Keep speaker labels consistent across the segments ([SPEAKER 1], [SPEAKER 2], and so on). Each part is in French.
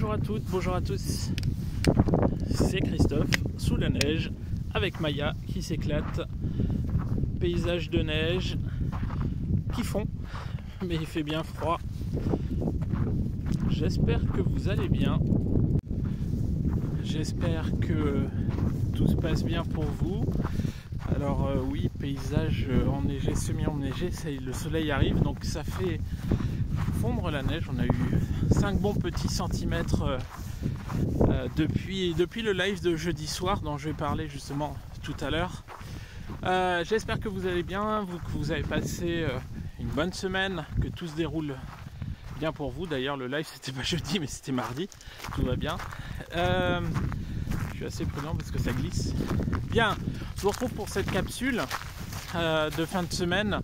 [SPEAKER 1] Bonjour à toutes, bonjour à tous. C'est Christophe sous la neige avec Maya qui s'éclate. Paysage de neige qui fond, mais il fait bien froid. J'espère que vous allez bien. J'espère que tout se passe bien pour vous. Alors oui, paysage enneigé, semi-enneigé, le soleil arrive, donc ça fait fondre la neige. On a eu 5 bons petits centimètres depuis le live de jeudi soir dont je vais parler justement tout à l'heure. J'espère que vous allez bien, que vous avez passé une bonne semaine, que tout se déroule bien pour vous. D'ailleurs le live c'était pas jeudi mais c'était mardi, tout va bien. Je suis assez prudent parce que ça glisse. Bien, je vous retrouve pour cette capsule de fin de semaine.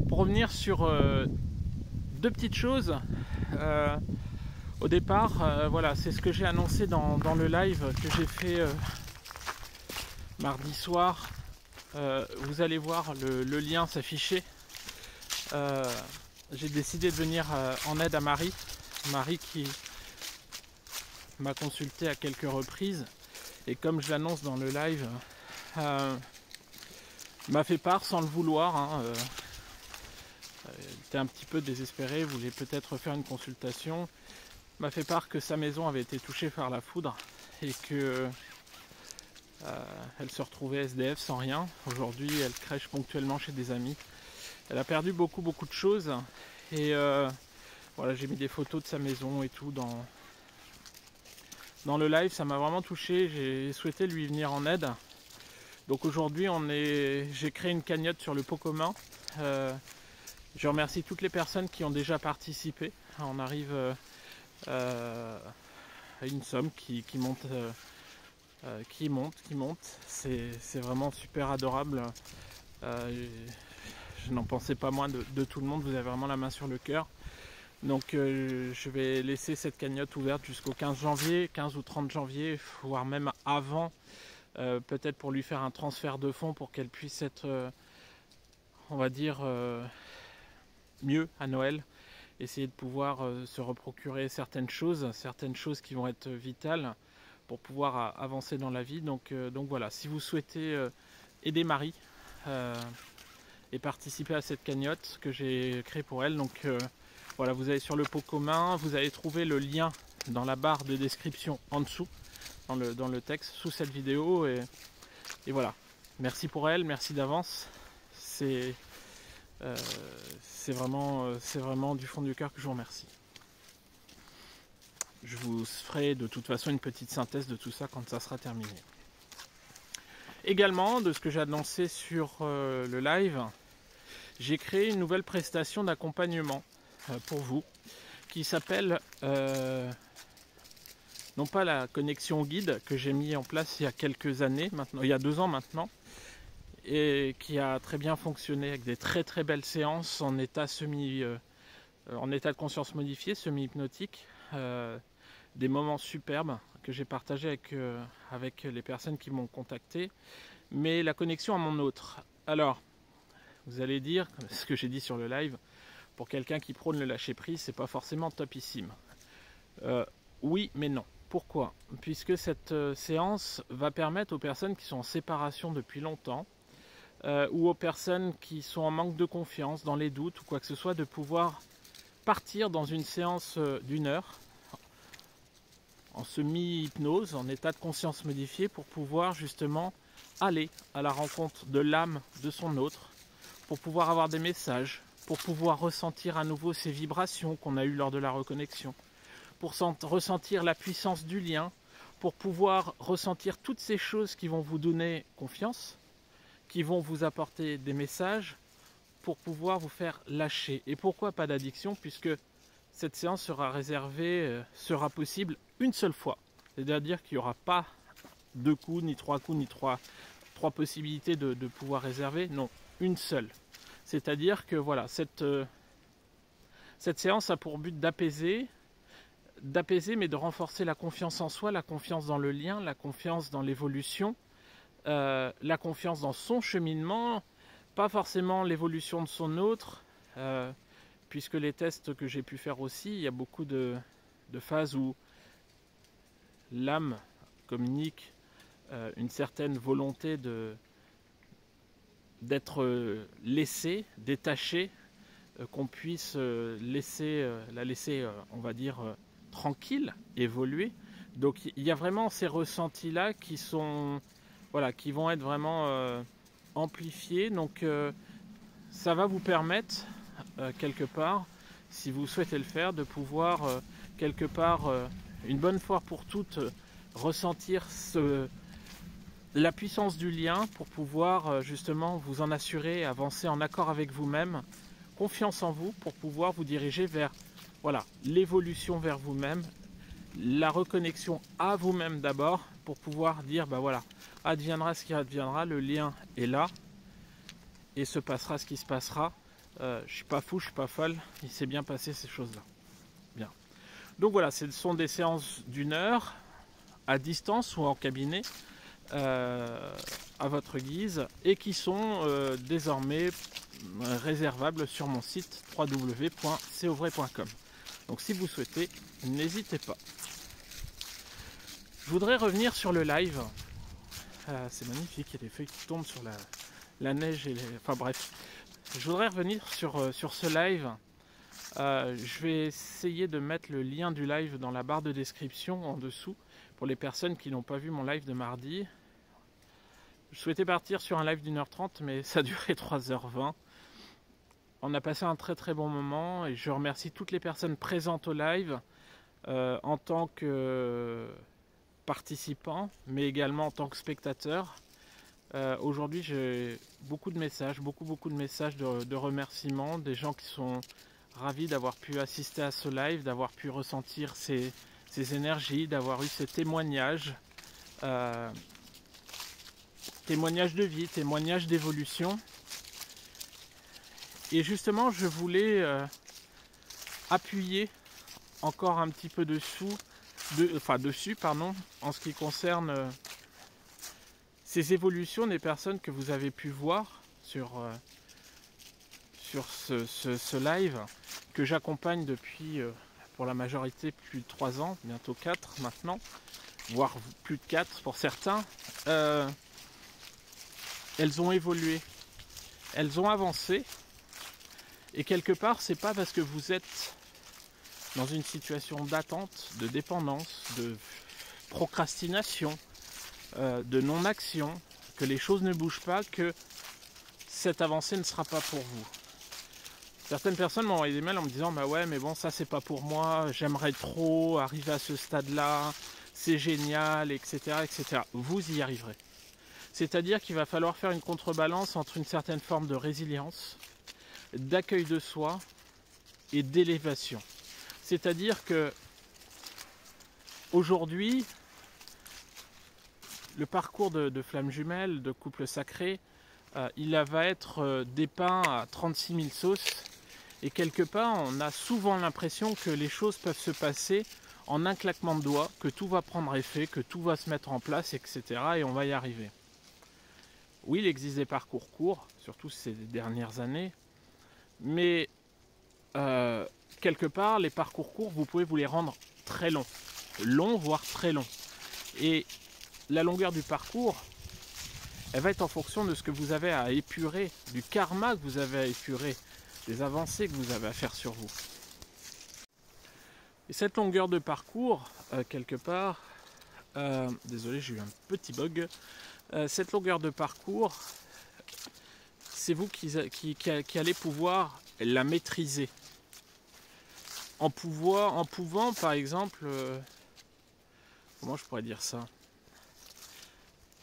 [SPEAKER 1] Pour revenir sur deux petites choses. Au départ, voilà, c'est ce que j'ai annoncé dans le live que j'ai fait mardi soir. Vous allez voir le lien s'afficher. J'ai décidé de venir en aide à Marie qui m'a consulté à quelques reprises et comme je l'annonce dans le live, m'a fait part sans le vouloir. Elle était un petit peu désespérée, voulait peut-être faire une consultation. M'a fait part que sa maison avait été touchée par la foudre et que elle se retrouvait SDF sans rien. Aujourd'hui, elle crèche ponctuellement chez des amis. Elle a perdu beaucoup de choses et voilà, j'ai mis des photos de sa maison et tout dans le live. Ça m'a vraiment touché. J'ai souhaité lui venir en aide. Donc aujourd'hui, j'ai créé une cagnotte sur le pot commun. Je remercie toutes les personnes qui ont déjà participé. On arrive à une somme qui monte. Qui monte. C'est vraiment super adorable. Je n'en pensais pas moins de tout le monde. Vous avez vraiment la main sur le cœur. Donc je vais laisser cette cagnotte ouverte jusqu'au 15 janvier, 15 ou 30 janvier, voire même avant. Peut-être pour lui faire un transfert de fonds pour qu'elle puisse être, on va dire, mieux à Noël. Essayer de pouvoir se reprocurer certaines choses qui vont être vitales pour pouvoir avancer dans la vie. Donc voilà, si vous souhaitez aider Marie et participer à cette cagnotte que j'ai créée pour elle, donc voilà, vous allez sur le pot commun, vous allez trouver le lien dans la barre de description en dessous, dans le texte sous cette vidéo et voilà. Merci pour elle, merci d'avance. C'est vraiment du fond du cœur que je vous remercie. Je vous ferai de toute façon une petite synthèse de tout ça quand ça sera terminé. Également, de ce que j'ai annoncé sur le live, j'ai créé une nouvelle prestation d'accompagnement pour vous qui s'appelle non pas la connexion guide que j'ai mis en place il y a quelques années, maintenant, il y a 2 ans maintenant, et qui a très bien fonctionné avec des très belles séances en état de conscience modifié, semi-hypnotique, des moments superbes que j'ai partagés avec les personnes qui m'ont contacté, mais la connexion à mon autre. Alors, vous allez dire, ce que j'ai dit sur le live, pour quelqu'un qui prône le lâcher prise, c'est pas forcément topissime. Oui, mais non. Pourquoi? Puisque cette séance va permettre aux personnes qui sont en séparation depuis longtemps, ou aux personnes qui sont en manque de confiance, dans les doutes ou quoi que ce soit, de pouvoir partir dans une séance d'1 heure en semi-hypnose, en état de conscience modifié, pour pouvoir justement aller à la rencontre de l'âme de son autre, pour pouvoir avoir des messages, pour pouvoir ressentir à nouveau ces vibrations qu'on a eues lors de la reconnexion, pour ressentir la puissance du lien, pour pouvoir ressentir toutes ces choses qui vont vous donner confiance, qui vont vous apporter des messages pour pouvoir vous faire lâcher. Et pourquoi pas d'addiction? Puisque cette séance sera possible une seule fois. C'est-à-dire qu'il n'y aura pas 2 coups, ni 3 coups, ni trois possibilités de pouvoir réserver. Non, une seule. C'est-à-dire que voilà, cette séance a pour but d'apaiser, mais de renforcer la confiance en soi, la confiance dans le lien, la confiance dans l'évolution, la confiance dans son cheminement, pas forcément l'évolution de son autre, puisque les tests que j'ai pu faire aussi, il y a beaucoup de phases où l'âme communique une certaine volonté d'être laissée, détachée, qu'on puisse la laisser, on va dire, tranquille, évoluer. Donc il y a vraiment ces ressentis-là qui sont, voilà, qui vont être vraiment amplifiés. Donc ça va vous permettre, quelque part, si vous souhaitez le faire, de pouvoir, quelque part, une bonne fois pour toutes, ressentir la puissance du lien pour pouvoir justement vous en assurer, avancer en accord avec vous-même, confiance en vous pour pouvoir vous diriger vers, voilà, l'évolution vers vous-même, la reconnexion à vous-même d'abord pour pouvoir dire bah voilà, adviendra ce qui adviendra, le lien est là et se passera ce qui se passera. Je suis pas fou, je suis pas folle, il s'est bien passé ces choses-là. Bien. Donc voilà, ce sont des séances d'1 heure à distance ou en cabinet. À votre guise et qui sont désormais réservables sur mon site www.ceauvray.com. Donc si vous souhaitez, n'hésitez pas. Je voudrais revenir sur le live. C'est magnifique, il y a des feuilles qui tombent sur la neige et enfin bref. Je voudrais revenir sur ce live. Je vais essayer de mettre le lien du live dans la barre de description en dessous pour les personnes qui n'ont pas vu mon live de mardi. Je souhaitais partir sur un live d'1h30, mais ça a duré 3h20. On a passé un très très bon moment et je remercie toutes les personnes présentes au live en tant que participants, mais également en tant que spectateurs. Aujourd'hui, j'ai beaucoup de messages, beaucoup de messages de remerciements, des gens qui sont ravis d'avoir pu assister à ce live, d'avoir pu ressentir ces énergies, d'avoir eu ces témoignages. Témoignages de vie, témoignages d'évolution. Et justement, je voulais appuyer encore un petit peu dessus, en ce qui concerne ces évolutions des personnes que vous avez pu voir sur ce live, que j'accompagne depuis, pour la majorité, plus de 3 ans, bientôt 4 maintenant, voire plus de 4 pour certains. Elles ont évolué, elles ont avancé, et quelque part, c'est pas parce que vous êtes dans une situation d'attente, de dépendance, de procrastination, de non-action, que les choses ne bougent pas, que cette avancée ne sera pas pour vous. Certaines personnes m'ont envoyé des mails en me disant bah ouais mais bon ça c'est pas pour moi, j'aimerais trop arriver à ce stade-là, c'est génial, etc., etc. Vous y arriverez. C'est-à-dire qu'il va falloir faire une contrebalance entre une certaine forme de résilience, d'accueil de soi et d'élévation. C'est-à-dire que aujourd'hui, le parcours de flammes jumelles, de couple sacré, il va être dépeint à 36 000 sauces. Et quelque part, on a souvent l'impression que les choses peuvent se passer en un claquement de doigts, que tout va prendre effet, que tout va se mettre en place, etc. Et on va y arriver. Oui, il existe des parcours courts, surtout ces dernières années, mais quelque part, les parcours courts, vous pouvez vous les rendre très longs, voire très longs. Et la longueur du parcours, elle va être en fonction de ce que vous avez à épurer, du karma que vous avez à épurer, des avancées que vous avez à faire sur vous. Et cette longueur de parcours, quelque part, désolé, j'ai eu un petit bug. Cette longueur de parcours, c'est vous qui allez pouvoir la maîtriser. En pouvant, par exemple, comment je pourrais dire ça?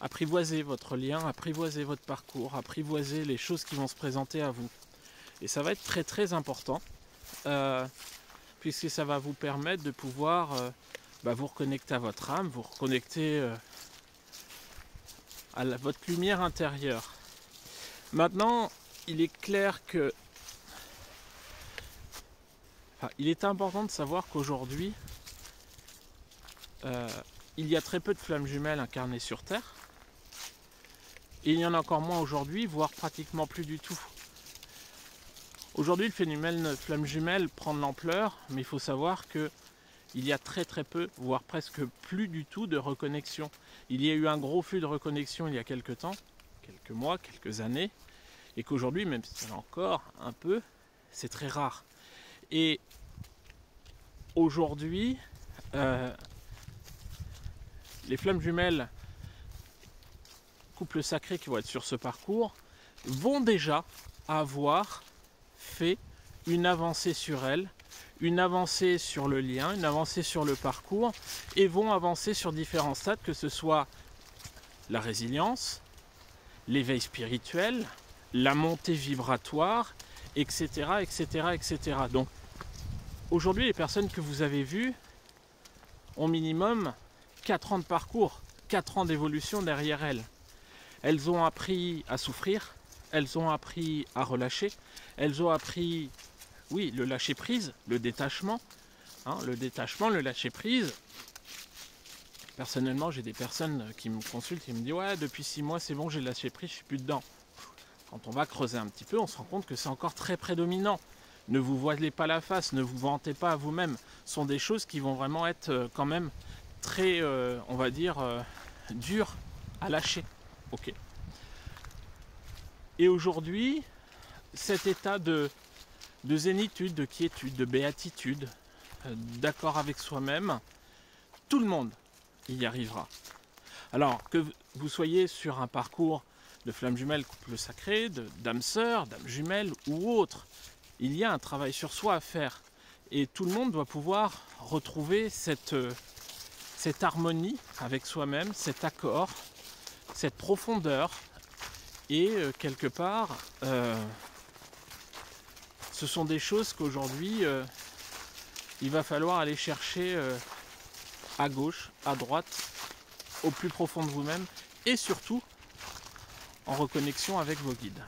[SPEAKER 1] Apprivoiser votre lien, apprivoiser votre parcours, apprivoiser les choses qui vont se présenter à vous. Et ça va être très très important, puisque ça va vous permettre de pouvoir vous reconnecter à votre âme, vous reconnecter à votre lumière intérieure. Maintenant, il est clair que il est important de savoir qu'aujourd'hui, il y a très peu de flammes jumelles incarnées sur Terre. Et il y en a encore moins aujourd'hui, voire pratiquement plus du tout. Aujourd'hui, le phénomène flamme jumelle prend de l'ampleur, mais il faut savoir que il y a très peu, voire presque plus du tout de reconnexion. Il y a eu un gros flux de reconnexion il y a quelques temps, quelques mois, quelques années, et qu'aujourd'hui, même si c'est encore un peu, c'est très rare. Et aujourd'hui, les flammes jumelles, couples sacrés qui vont être sur ce parcours, vont déjà avoir fait une avancée sur elles, une avancée sur le lien, une avancée sur le parcours, et vont avancer sur différents stades, que ce soit la résilience, l'éveil spirituel, la montée vibratoire, etc. etc., etc. Donc aujourd'hui, les personnes que vous avez vues ont minimum 4 ans de parcours, 4 ans d'évolution derrière elles. Elles ont appris à souffrir, elles ont appris à relâcher, elles ont appris, oui, le lâcher prise, le détachement, le lâcher prise. Personnellement, j'ai des personnes qui me consultent et me disent « Ouais, depuis 6 mois, c'est bon, j'ai lâché prise, je suis plus dedans. » Quand on va creuser un petit peu, on se rend compte que c'est encore très prédominant. Ne vous voilez pas la face, ne vous vantez pas à vous-même. Ce sont des choses qui vont vraiment être quand même très, on va dire, dures à lâcher. Ok. Et aujourd'hui, cet état de zénitude, de quiétude, de béatitude, d'accord avec soi-même, tout le monde y arrivera. Alors que vous soyez sur un parcours de flamme jumelle, couple sacré, d'âme sœur, d'âme jumelle ou autre, il y a un travail sur soi à faire. Et tout le monde doit pouvoir retrouver cette harmonie avec soi-même, cet accord, cette profondeur. Et quelque part, ce sont des choses qu'aujourd'hui, il va falloir aller chercher à gauche, à droite, au plus profond de vous-même, et surtout en reconnexion avec vos guides.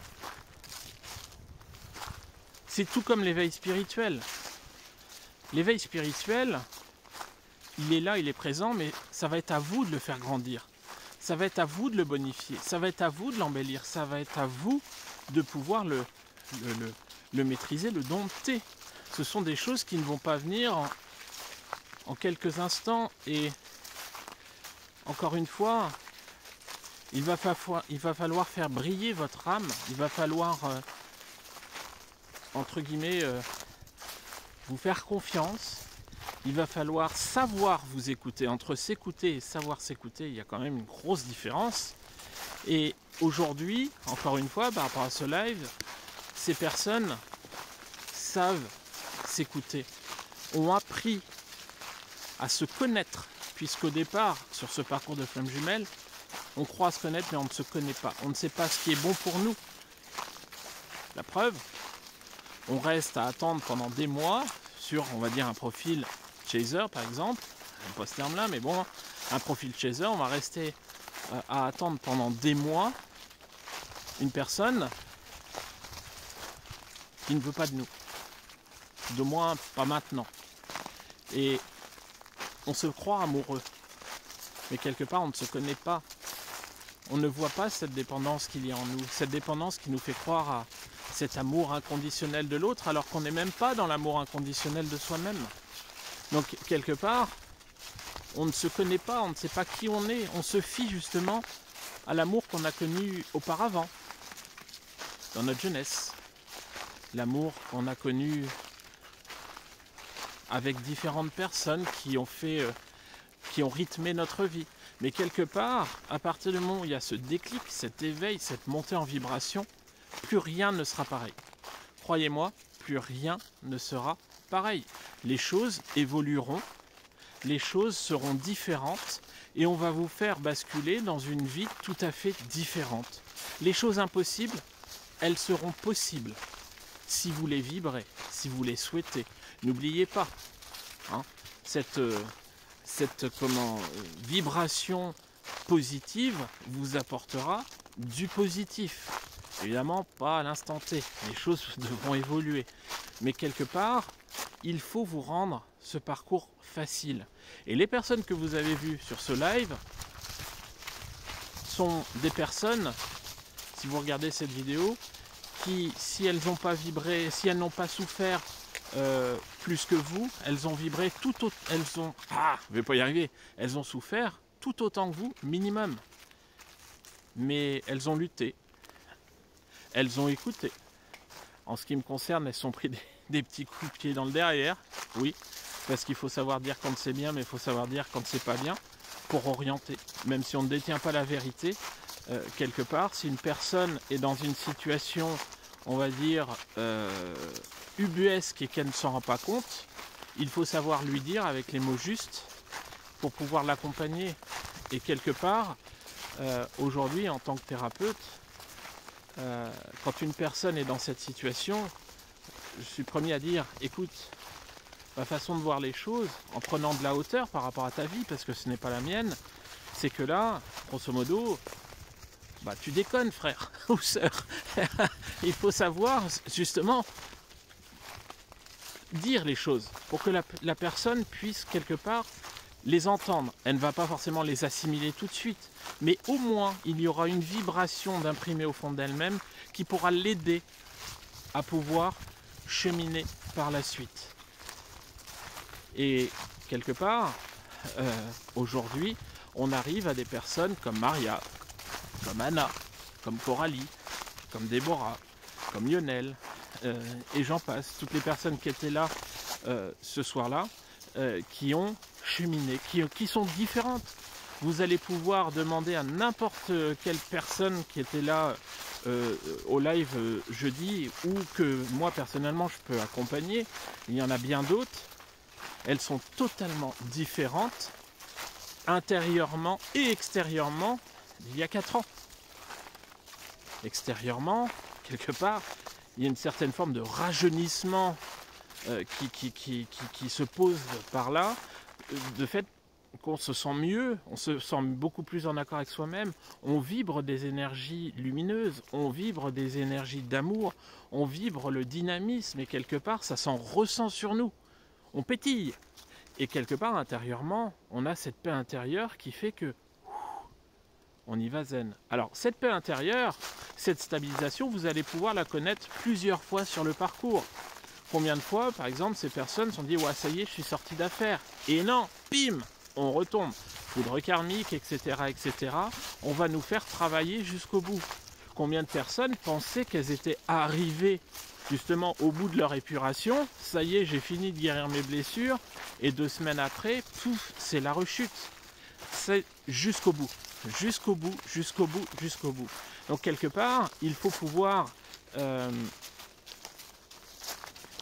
[SPEAKER 1] C'est tout comme l'éveil spirituel. L'éveil spirituel, il est là, il est présent, mais ça va être à vous de le faire grandir. Ça va être à vous de le bonifier, ça va être à vous de l'embellir, ça va être à vous de pouvoir le maîtriser, le dompter. Ce sont des choses qui ne vont pas venir en quelques instants. Et encore une fois, il va falloir faire briller votre âme, il va falloir, entre guillemets, vous faire confiance. Il va falloir savoir vous écouter. Entre s'écouter et savoir s'écouter, il y a quand même une grosse différence. Et aujourd'hui, encore une fois, par rapport à ce live, ces personnes savent s'écouter, ont appris à se connaître, puisqu'au départ, sur ce parcours de flamme jumelle, on croit se connaître, mais on ne se connaît pas. On ne sait pas ce qui est bon pour nous. La preuve, on reste à attendre pendant des mois sur, on va dire, un profil chaser par exemple, j'aime pas ce terme là, mais bon, un profil chaser, on va rester à attendre pendant des mois une personne qui ne veut pas de nous, de moins pas maintenant, et on se croit amoureux, mais quelque part on ne se connaît pas, on ne voit pas cette dépendance qu'il y a en nous, cette dépendance qui nous fait croire à cet amour inconditionnel de l'autre, alors qu'on n'est même pas dans l'amour inconditionnel de soi-même. Donc quelque part, on ne se connaît pas, on ne sait pas qui on est, on se fie justement à l'amour qu'on a connu auparavant, dans notre jeunesse, l'amour qu'on a connu avec différentes personnes qui ont rythmé notre vie. Mais quelque part, à partir du moment où il y a ce déclic, cet éveil, cette montée en vibration, plus rien ne sera pareil. Croyez-moi, plus rien ne sera pareil. Les choses évolueront, les choses seront différentes et on va vous faire basculer dans une vie tout à fait différente. Les choses impossibles, elles seront possibles si vous les vibrez, si vous les souhaitez. N'oubliez pas, cette vibration positive vous apportera du positif. Évidemment, pas à l'instant T, les choses devront évoluer. Mais quelque part, il faut vous rendre ce parcours facile. Et les personnes que vous avez vues sur ce live sont des personnes, si vous regardez cette vidéo, qui, si elles n'ont pas vibré, si elles n'ont pas souffert plus que vous, elles ont vibré tout autant, je vais pas y arriver, elles ont souffert tout autant que vous, minimum. Mais elles ont lutté, elles ont écouté. En ce qui me concerne, elles sont pris des petits coups de pied dans le derrière, oui, parce qu'il faut savoir dire quand c'est bien, mais il faut savoir dire quand c'est pas bien, pour orienter. Même si on ne détient pas la vérité, quelque part, si une personne est dans une situation, on va dire, ubuesque et qu'elle ne s'en rend pas compte, il faut savoir lui dire avec les mots justes pour pouvoir l'accompagner. Et quelque part, aujourd'hui, en tant que thérapeute, quand une personne est dans cette situation, je suis premier à dire, écoute, ma façon de voir les choses, en prenant de la hauteur par rapport à ta vie, parce que ce n'est pas la mienne, c'est que là, grosso modo, bah tu déconnes, frère ou sœur. Il faut savoir, justement, dire les choses pour que la personne puisse quelque part les entendre. Elle ne va pas forcément les assimiler tout de suite, mais au moins il y aura une vibration d'imprimée au fond d'elle-même qui pourra l'aider à pouvoir cheminer par la suite. Et quelque part, aujourd'hui, on arrive à des personnes comme Maria, comme Anna, comme Coralie, comme Déborah, comme Lionel, et j'en passe. Toutes les personnes qui étaient là ce soir-là, qui ont cheminé, qui sont différentes. Vous allez pouvoir demander à n'importe quelle personne qui était là au live jeudi, ou que moi personnellement je peux accompagner, il y en a bien d'autres, elles sont totalement différentes, intérieurement et extérieurement, d'il y a 4 ans. Extérieurement, quelque part, il y a une certaine forme de rajeunissement qui se pose par là, de fait qu'on se sent mieux, on se sent beaucoup plus en accord avec soi-même, on vibre des énergies lumineuses, on vibre des énergies d'amour, on vibre le dynamisme, et quelque part ça s'en ressent sur nous, on pétille. Et quelque part intérieurement, on a cette paix intérieure qui fait que on y va zen. Alors cette paix intérieure, cette stabilisation, vous allez pouvoir la connaître plusieurs fois sur le parcours. Combien de fois, par exemple, ces personnes se sont dit « Ouais, ça y est, je suis sorti d'affaires ». Et non, bim, on retombe. Foudre karmique, etc., etc. On va nous faire travailler jusqu'au bout. Combien de personnes pensaient qu'elles étaient arrivées justement au bout de leur épuration, ça y est, j'ai fini de guérir mes blessures, et 2 semaines après, pouf, c'est la rechute. C'est jusqu'au bout, jusqu'au bout, jusqu'au bout, jusqu'au bout. Donc quelque part, il faut pouvoir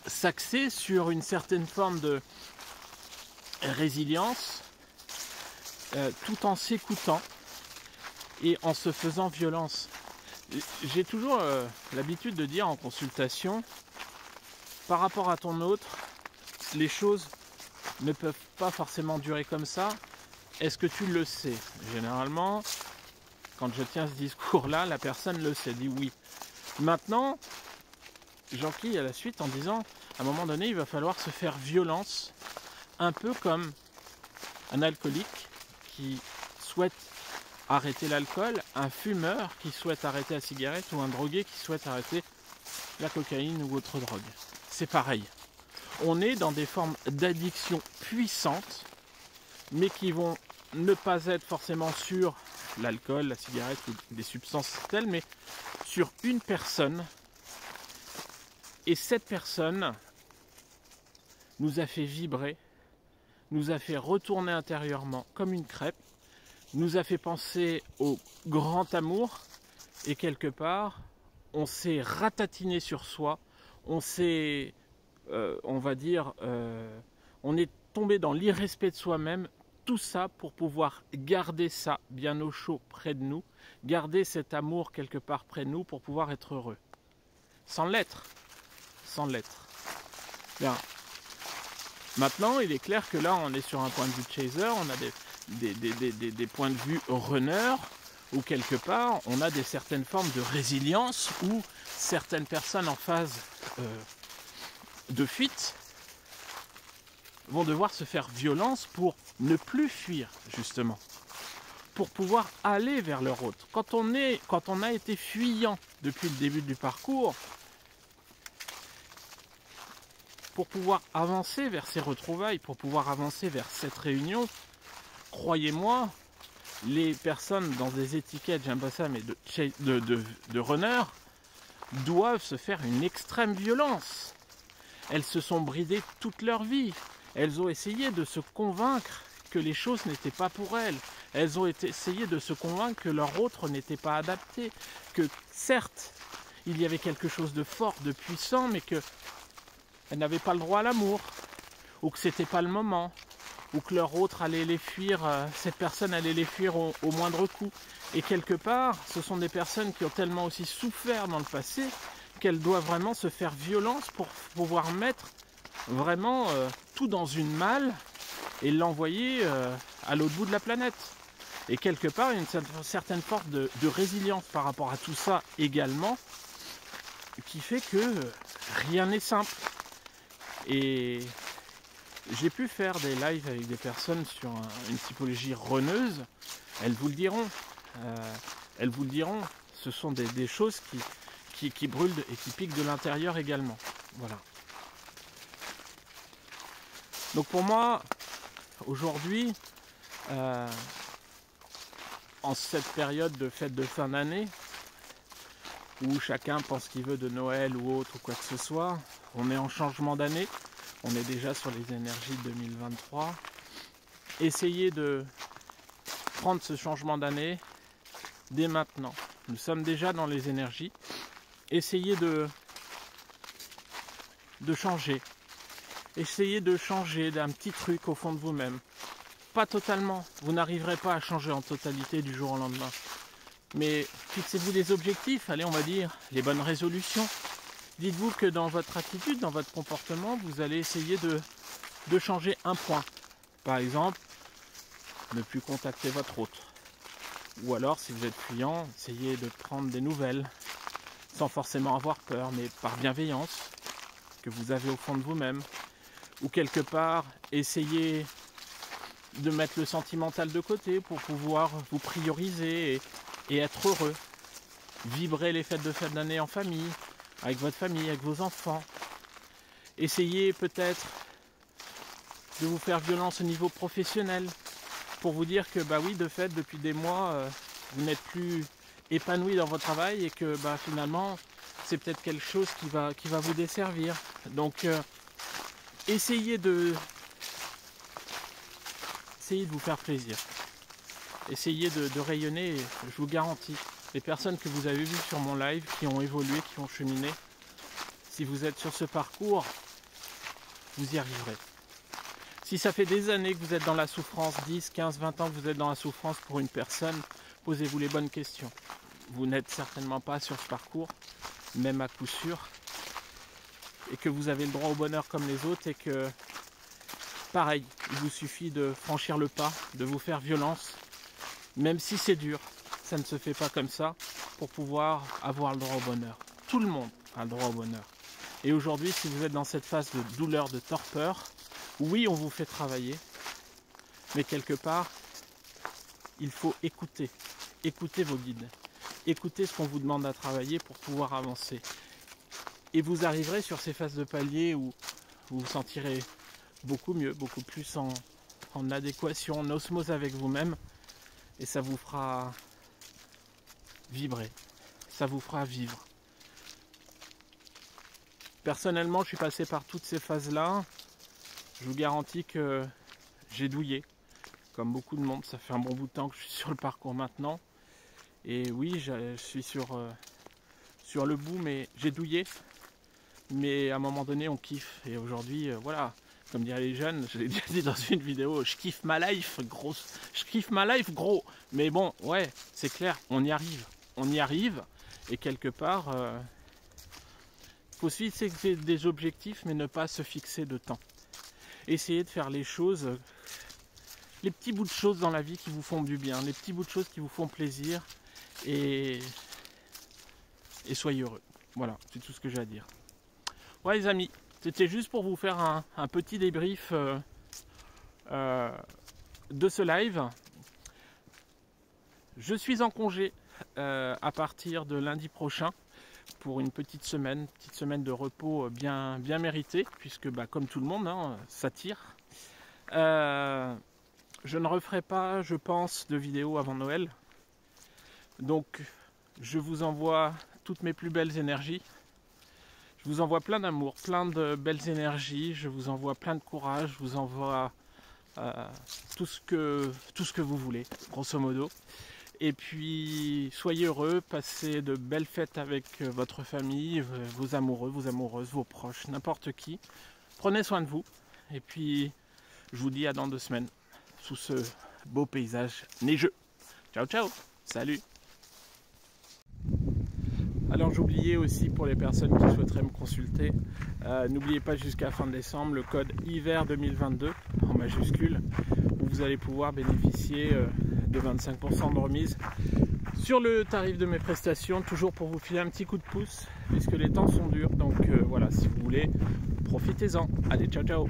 [SPEAKER 1] s'axer sur une certaine forme de résilience, tout en s'écoutant et en se faisant violence. J'ai toujours l'habitude de dire en consultation, par rapport à ton autre, les choses ne peuvent pas forcément durer comme ça. Est-ce que tu le sais? Généralement, quand je tiens ce discours-là, la personne le sait, dit oui. Maintenant, j'enquille à la suite en disant, à un moment donné, il va falloir se faire violence, un peu comme un alcoolique qui souhaite arrêter l'alcool, un fumeur qui souhaite arrêter la cigarette, ou un drogué qui souhaite arrêter la cocaïne ou autre drogue. C'est pareil. On est dans des formes d'addiction puissantes, mais qui vont ne pas être forcément sur l'alcool, la cigarette ou des substances telles, mais sur une personne. Et cette personne nous a fait vibrer, nous a fait retourner intérieurement comme une crêpe, nous a fait penser au grand amour, et quelque part, on s'est ratatiné sur soi, on s'est, on va dire, on est tombé dans l'irrespect de soi-même, tout ça pour pouvoir garder ça bien au chaud près de nous, garder cet amour quelque part près de nous pour pouvoir être heureux. Sans l'être. Sans l'être. Bien. Maintenant, il est clair que là, on est sur un point de vue chaser, on a des points de vue runner, où quelque part, on a certaines formes de résilience, où certaines personnes en phase de fuite vont devoir se faire violence pour ne plus fuir, justement. pour pouvoir aller vers leur autre. Quand on a été fuyant depuis le début du parcours, pour pouvoir avancer vers ces retrouvailles, pour pouvoir avancer vers cette réunion, croyez-moi, les personnes dans des étiquettes, j'aime pas ça, mais de runner, doivent se faire une extrême violence. Elles se sont bridées toute leur vie. Elles ont essayé de se convaincre que les choses n'étaient pas pour elles. Elles ont essayé de se convaincre que leur autre n'était pas adapté. Que certes, il y avait quelque chose de fort, de puissant, mais qu'elles n'avaient pas le droit à l'amour. Ou que c'était pas le moment. Ou que leur autre allait les fuir, cette personne allait les fuir au moindre coup. Et quelque part, ce sont des personnes qui ont tellement aussi souffert dans le passé qu'elles doivent vraiment se faire violence pour pouvoir mettre vraiment tout dans une malle et l'envoyer à l'autre bout de la planète. Et quelque part, une certaine force de résilience par rapport à tout ça également, qui fait que rien n'est simple. Et j'ai pu faire des lives avec des personnes sur une typologie runneuse, elles vous le diront. Ce sont des choses qui brûlent et qui piquent de l'intérieur également. Voilà. Donc pour moi, aujourd'hui, en cette période de fête de fin d'année, où chacun pense qu'il veut de Noël ou autre ou quoi que ce soit, on est en changement d'année, on est déjà sur les énergies de 2023. Essayez de prendre ce changement d'année dès maintenant. Nous sommes déjà dans les énergies. Essayez de changer. Essayez de changer d'un petit truc au fond de vous-même. Pas totalement. Vous n'arriverez pas à changer en totalité du jour au lendemain. Mais fixez-vous des objectifs, allez, on va dire, les bonnes résolutions. Dites-vous que dans votre attitude, dans votre comportement, vous allez essayer de changer un point. Par exemple, ne plus contacter votre hôte. Ou alors, si vous êtes fuyant, essayez de prendre des nouvelles, sans forcément avoir peur, mais par bienveillance, que vous avez au fond de vous-même. Ou quelque part, essayez de mettre le sentimental de côté pour pouvoir vous prioriser et être heureux. Vibrez les fêtes de fin d'année en famille, avec votre famille, avec vos enfants. Essayez peut-être de vous faire violence au niveau professionnel, pour vous dire que bah oui, de fait, depuis des mois, vous n'êtes plus épanoui dans votre travail et que bah finalement, c'est peut-être quelque chose qui va vous desservir. Donc, essayez de vous faire plaisir. Essayez de rayonner, et je vous garantis, les personnes que vous avez vues sur mon live, qui ont évolué, qui ont cheminé, si vous êtes sur ce parcours, vous y arriverez. Si ça fait des années que vous êtes dans la souffrance, 10, 15, 20 ans que vous êtes dans la souffrance pour une personne, posez-vous les bonnes questions. Vous n'êtes certainement pas sur ce parcours, même à coup sûr, et que vous avez le droit au bonheur comme les autres, et que, pareil, il vous suffit de franchir le pas, de vous faire violence, même si c'est dur, ça ne se fait pas comme ça, pour pouvoir avoir le droit au bonheur. Tout le monde a le droit au bonheur. Et aujourd'hui, si vous êtes dans cette phase de douleur, de torpeur, oui, on vous fait travailler, mais quelque part, il faut écouter vos guides, écoutez ce qu'on vous demande à travailler pour pouvoir avancer. Et vous arriverez sur ces phases de palier où vous vous sentirez beaucoup mieux, beaucoup plus en adéquation, en osmose avec vous-même, et ça vous fera vibrer, ça vous fera vivre. Personnellement, je suis passé par toutes ces phases-là. Je vous garantis que j'ai douillé, comme beaucoup de monde. Ça fait un bon bout de temps que je suis sur le parcours maintenant. Et oui, je suis sur le bout, mais j'ai douillé. Mais à un moment donné, on kiffe. Et aujourd'hui, voilà, comme diraient les jeunes, je l'ai déjà dit dans une vidéo, je kiffe ma life, gros. Je kiffe ma life, gros. Mais bon, ouais, c'est clair, on y arrive. On y arrive. Et quelque part, faut se fixer des objectifs, mais ne pas se fixer de temps. Essayez de faire les choses, les petits bouts de choses dans la vie qui vous font du bien, les petits bouts de choses qui vous font plaisir, et soyez heureux. Voilà, c'est tout ce que j'ai à dire. Ouais les amis, c'était juste pour vous faire un petit débrief de ce live. Je suis en congé à partir de lundi prochain pour une petite semaine de repos bien méritée, puisque comme tout le monde, hein, ça tire. Je ne referai pas, je pense, de vidéo avant Noël. Donc je vous envoie toutes mes plus belles énergies. Je vous envoie plein d'amour, plein de belles énergies, je vous envoie plein de courage, je vous envoie tout ce que vous voulez, grosso modo. Et puis soyez heureux, passez de belles fêtes avec votre famille, vos amoureux, vos amoureuses, vos proches, n'importe qui. Prenez soin de vous. Et puis je vous dis à dans 2 semaines sous ce beau paysage neigeux. Ciao ciao, salut. Alors j'oubliais aussi pour les personnes qui souhaiteraient me consulter, n'oubliez pas jusqu'à fin décembre le code hiver 2022 en majuscule, où vous allez pouvoir bénéficier de 25% de remise sur le tarif de mes prestations, toujours pour vous filer un petit coup de pouce puisque les temps sont durs. Donc voilà, si vous voulez, profitez-en. Allez, ciao ciao.